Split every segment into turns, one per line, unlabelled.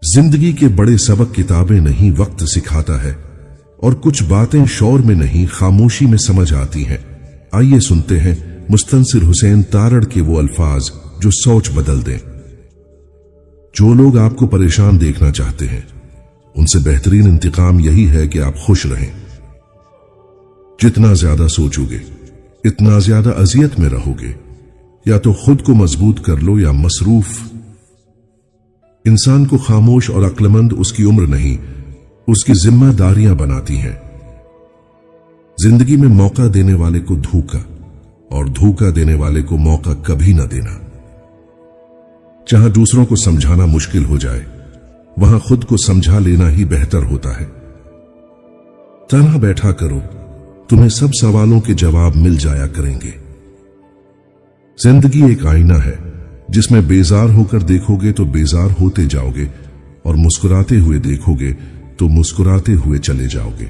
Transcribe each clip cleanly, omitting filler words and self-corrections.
जिंदगी के बड़े सबक किताबें नहीं वक्त सिखाता है, और कुछ बातें शोर में नहीं खामोशी में समझ आती हैं। आइए सुनते हैं मुस्तनसिर हुसैन तारड़ के वो अल्फाज जो सोच बदल दें। जो लोग आपको परेशान देखना चाहते हैं, उनसे बेहतरीन इंतकाम यही है कि आप खुश रहें। जितना ज्यादा सोचोगे, इतना ज्यादा अजियत में रहोगे। या तो खुद को मजबूत कर लो या मसरूफ। इंसान को खामोश और अक्लमंद उसकी उम्र नहीं, उसकी जिम्मेदारियां बनाती हैं। जिंदगी में मौका देने वाले को धोखा और धोखा देने वाले को मौका कभी न देना। जहां दूसरों को समझाना मुश्किल हो जाए, वहां खुद को समझा लेना ही बेहतर होता है। तन्हा बैठा करो, तुम्हें सब सवालों के जवाब मिल जाया करेंगे। जिंदगी एक आईना है, जिसमें बेजार होकर देखोगे तो बेजार होते जाओगे, और मुस्कुराते हुए देखोगे तो मुस्कुराते हुए चले जाओगे।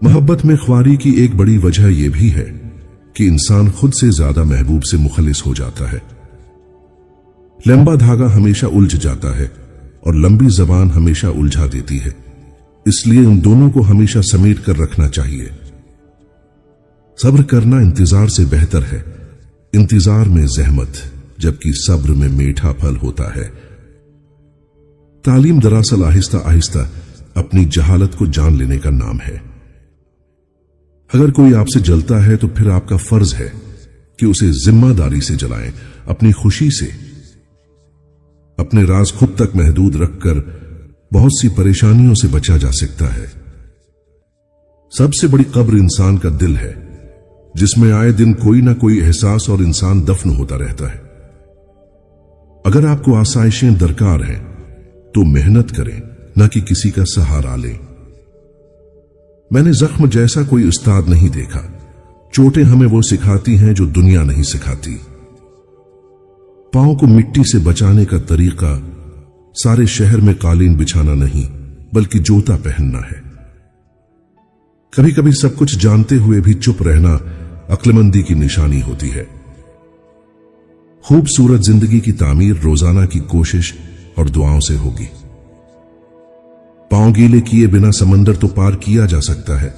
मोहब्बत में ख्वारी की एक बड़ी वजह यह भी है कि इंसान खुद से ज्यादा महबूब से मुखलिस हो जाता है। लंबा धागा हमेशा उलझ जाता है और लंबी जबान हमेशा उलझा देती है, इसलिए उन दोनों को हमेशा समेट कर रखना चाहिए। सब्र करना इंतजार से बेहतर है। इंतजार में जहमत, जबकि सब्र में मीठा फल होता है। तालीम दरअसल आहिस्ता आहिस्ता अपनी जहालत को जान लेने का नाम है। अगर कोई आपसे जलता है तो फिर आपका फर्ज है कि उसे जिम्मेदारी से जलाएं, अपनी खुशी से। अपने राज खुद तक महदूद रखकर बहुत सी परेशानियों से बचा जा सकता है। सबसे बड़ी कब्र इंसान का दिल है, जिसमें आए दिन कोई ना कोई एहसास और इंसान दफन होता रहता है। अगर आपको आसाइशें दरकार हैं तो मेहनत करें, न कि किसी का सहारा लें। मैंने जख्म जैसा कोई उस्ताद नहीं देखा। चोटें हमें वो सिखाती हैं जो दुनिया नहीं सिखाती। पांव को मिट्टी से बचाने का तरीका सारे शहर में कालीन बिछाना नहीं, बल्कि जूता पहनना है। कभी कभी सब कुछ जानते हुए भी चुप रहना अक्लमंदी की निशानी होती है। खूबसूरत जिंदगी की तामीर रोजाना की कोशिश और दुआओं से होगी। पांव गीले किए बिना समंदर तो पार किया जा सकता है,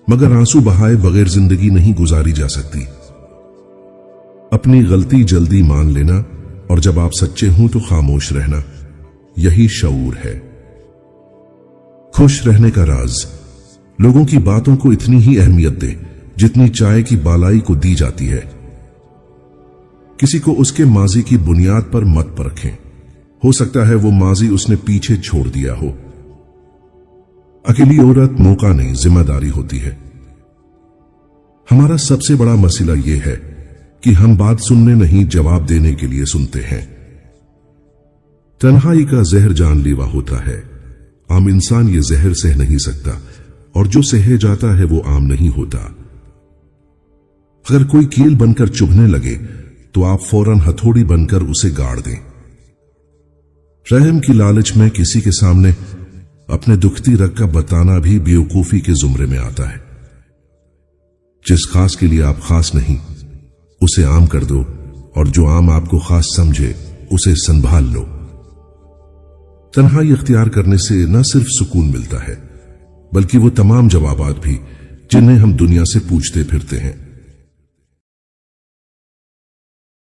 मगर आंसू बहाए बगैर जिंदगी नहीं गुजारी जा सकती। अपनी गलती जल्दी मान लेना, और जब आप सच्चे हों तो खामोश रहना, यही शऊर है। खुश रहने का राज, लोगों की बातों को इतनी ही अहमियत दे जितनी चाय की बालाई को दी जाती है। किसी को उसके माजी की बुनियाद पर मत परखें। हो सकता है वो माजी उसने पीछे छोड़ दिया हो। अकेली औरत मौका नहीं, जिम्मेदारी होती है। हमारा सबसे बड़ा मसला यह है कि हम बात सुनने नहीं, जवाब देने के लिए सुनते हैं। तन्हाई का जहर जानलेवा होता है। आम इंसान ये जहर सह नहीं सकता, और जो सहे जाता है वो आम नहीं होता। अगर कोई कील बनकर चुभने लगे तो आप फौरन हथौड़ी बनकर उसे गाड़ दें। रहम की लालच में किसी के सामने अपने दुखती रग का बताना भी बेवकूफी के जुमरे में आता है। जिस खास के लिए आप खास नहीं, उसे आम कर दो, और जो आम आपको खास समझे उसे संभाल लो। तन्हाई इख्तियार करने से न सिर्फ सुकून मिलता है, बल्कि वो तमाम जवाबात भी जिन्हें हम दुनिया से पूछते फिरते हैं।